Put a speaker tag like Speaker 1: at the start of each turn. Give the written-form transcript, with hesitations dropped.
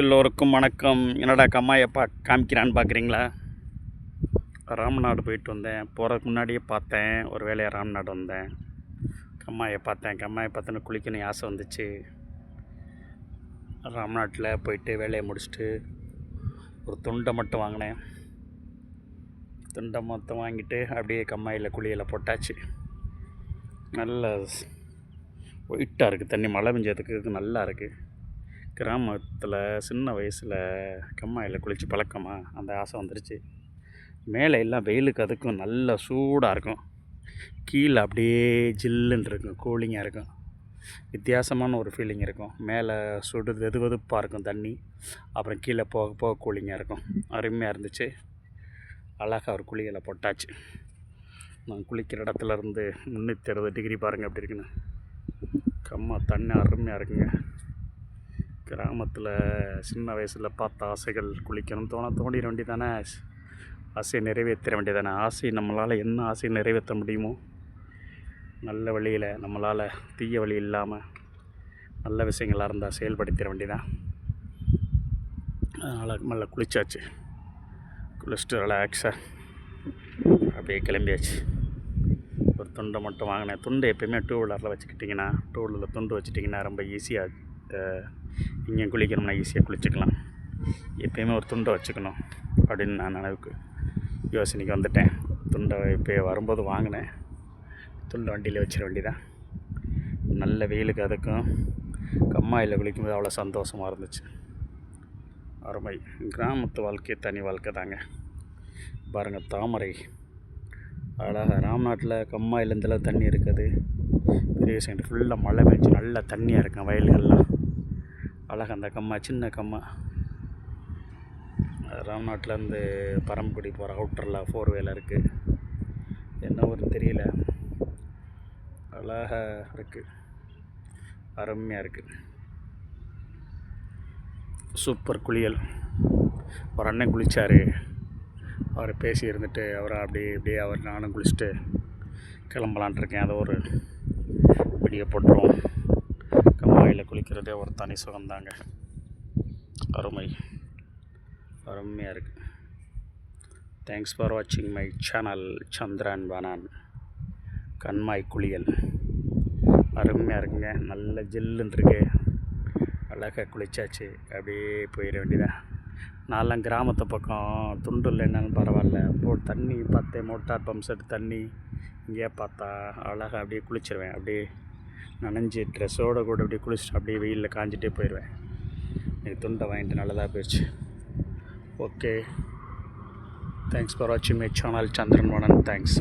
Speaker 1: எல்லோருக்கும் வணக்கம். என்னடா கம்மாயை காமிக்கிறான்னு பார்க்குறீங்களா? ராம்நாடு போயிட்டு வந்தேன். போகிறதுக்கு முன்னாடியே பார்த்தேன், ஒரு வேலையாக ராம்நாடு வந்தேன். கம்மாயை பார்த்தோன்னு குளிக்கணும் ஆசை வந்துச்சு. ராம்நாட்டில் போயிட்டு வேலையை முடிச்சுட்டு ஒரு துண்டை மட்டும் வாங்கினேன். துண்டை மொத்தம் வாங்கிட்டு அப்படியே கம்மாயில் குளியலை போட்டாச்சு. நல்ல ஒயிட்டாக இருக்குது தண்ணி, மழை பெஞ்சதுக்கு நல்லா இருக்குது. கிராமத்தில் சின்ன வயசில் கம்மாயில் குளித்து பழக்கமா, அந்த ஆசை வந்துருச்சு. மேலே எல்லாம் வெயிலுக்கு அதுக்கும் நல்ல சூடாக இருக்கும், கீழே அப்படியே ஜில்லுன்னு இருக்கும், கூலிங்காக இருக்கும். வித்தியாசமான ஒரு ஃபீலிங் இருக்கும். மேலே வெது வெதுப்பாக இருக்கும் தண்ணி, அப்புறம் கீழே போக போக கூலிங்காக இருக்கும். அருமையாக இருந்துச்சு. அழகாக ஒரு குளியலை போட்டாச்சு. நான் குளிக்கிற இடத்துலேருந்து 360 டிகிரி பாருங்கள் எப்படி இருக்குன்னு. கம்மா தண்ணி அருமையாக இருக்குங்க. கிராமத்தில் சின்ன வயசில் பார்த்த ஆசைகள், குளிக்கணும் தோண்டிட வேண்டியதானே, ஆசையை நிறைவேற்ற வேண்டியதானே. ஆசை நம்மளால் என்ன ஆசையை நிறைவேற்ற முடியுமோ, நல்ல வழியில், நம்மளால் தீய வழி இல்லாமல் நல்ல விஷயங்களாக இருந்தால் செயல்படுத்திட வேண்டியதான். அதனால் நல்லா குளிச்சாச்சு. குளிச்சுட்டு ரிலாக்ஸாக அப்படியே கிளம்பியாச்சு. ஒரு துண்டை மட்டும் வாங்கினேன். துண்டு எப்போயுமே 2 வீலரில் வச்சுக்கிட்டிங்கன்னா, 2 வீலரில் துண்டு வச்சுட்டிங்கன்னா ரொம்ப ஈஸியாக, இங்கே குளிக்கணும்னா ஈஸியாக குளிச்சுக்கலாம். எப்போயுமே ஒரு துண்டை வச்சுக்கணும் அப்படின்னு நான் நினைவுக்கு யோசனைக்கு வந்துட்டேன். துண்டை இப்போ வரும்போது வாங்கினேன். துண்டை வண்டியில் வச்சிட வேண்டியதான். நல்ல வெயிலுக்கு அதுக்கும் கம்மாயில் குளிக்கும்போது அவ்வளோ சந்தோஷமாக இருந்துச்சு. அருமை. கிராமத்து வாழ்க்கை தனி வாழ்க்கை தாங்க. பாருங்கள், தாமரை அழகாக. ராம்நாட்டில் கம்மாயில் இந்தளவு தண்ணி இருக்குது. பெரிய சைடு ஃபுல்லாக மழை பெஞ்சு நல்லா தண்ணியாக இருக்கும் வயல்கள்லாம். அழகாக அந்த கம்மா, சின்ன கம்மா. ராம்நாட்டிலேருந்து பரம்புக்குடி போகிற அவுட்டரில் 4 வேலை இருக்குது. என்ன ஊருன்னு தெரியல. அழகாக இருக்குது, அருமையாக இருக்குது. சூப்பர் குளியல். ஒரு அண்ணன் குளித்தார். அவர் பேசி இருந்துட்டு அவரை அப்படியே நானும் குளிச்சுட்டு கிளம்பலான் இருக்கேன். அதை ஒரு வீடியோ போட்டுருவோம். கம்மாயில் குளிக்கிறதே ஒரு தனி சுகம்தாங்க. அருமையாக இருக்குது. தேங்க்ஸ் ஃபார் வாட்சிங் மை சேனல் சந்திரன் வனான். கண்மாய் குளியல் அருமையாக இருக்குங்க. நல்ல ஜில்லுன்னு இருக்கு. அழகாக குளிச்சாச்சு. அப்படியே போயிட வேண்டியதான். நான்லாம் கிராமத்து பக்கம் துண்டு இல்லை என்னன்னு பரவாயில்ல, தண்ணி பார்த்தேன், மோட்டார் பம்ப் செட் தண்ணி இங்கேயே பார்த்தா அழகாக அப்படியே குளிச்சிருவேன். அப்படியே நனைஞ்சி ட்ரெஸ்ஸோடு கூட அப்படியே குளிச்சுட்டு அப்படியே வெயிலில் காஞ்சிட்டே போயிடுவேன். எனக்கு துண்டை வாங்கிட்டு நல்லதாக போயிடுச்சு. ஓகே, தேங்க்ஸ் ஃபார் வாட்சிங் மை சேனல் சந்திரன் வனன். தேங்க்ஸ்.